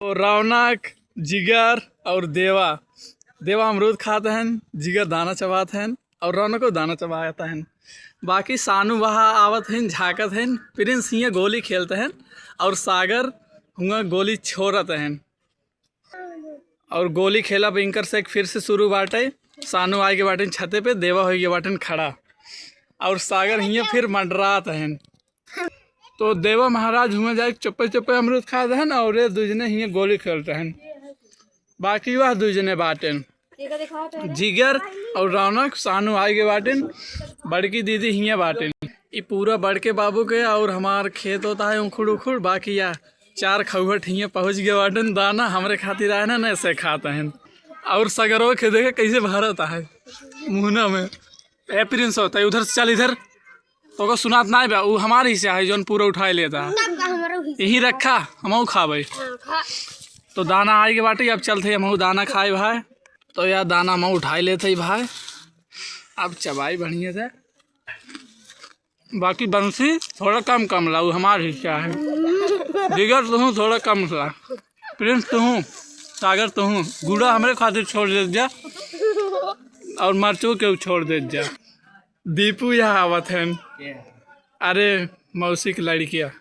तो रौनक, जिगर और देवा देवा अमरूद खाते हैं, जिगर दाना चबाते हैं और रौनक को दाना चबाता है। बाकी सानू वहाँ आवत हैं, झाँकत हैं, प्रिंस हियाँ गोली खेलते हैं और सागर हुआ गोली छोड़ते हैं। और गोली खेला बिंकर से फिर से शुरू बाटे। सानू आए के बाटन छते पे, देवा हो गया बाटन खड़ा और सागर हियाँ फिर मंडरात हैं। तो देवा महाराज हुआ जाए चुप्पे चुप्पे अमरूद खाते हैं और ये दूजने हियाँ गोली खेलते हैं। बाकी वह दूजने बाटन जिगर और रौनक सानू आए के बाटन, बड़की दीदी हियाँ बाटन। ये पूरा बड़के बाबू के और हमार खेत होता है उखुड़ उखुड़। बाकी या 4 खौहट हियाँ पहुँच गए बाटन, दाना हमरे खातिर आए ना ऐसे खाते हैं। और सगरों के देखे कैसे भरता है मुहना में। ए प्रिंस होता है उधर से चल, इधर तो को सुनात ना बा, वो हमारे हिस्सा है जो पूरा उठा लेता है, यही रखा हम खावे। तो दाना आए के बाटे, अब चलते हम दाना खाए भाई। तो यार दाना हम उठाई लेते भाई, अब चबाई बढ़िया से। बाकी बंसी थोड़ा कम कम ला, वो हमारे हिस्सा है। जिगर तू थोड़ा कम ला, प्रिंस तू, सागर तू, गुड़ा हमारे खातिर छोड़ दे जा और मरचू के छोड़ दे जा। दीपू यहाँ आवत है, अरे मौसी की लड़किया।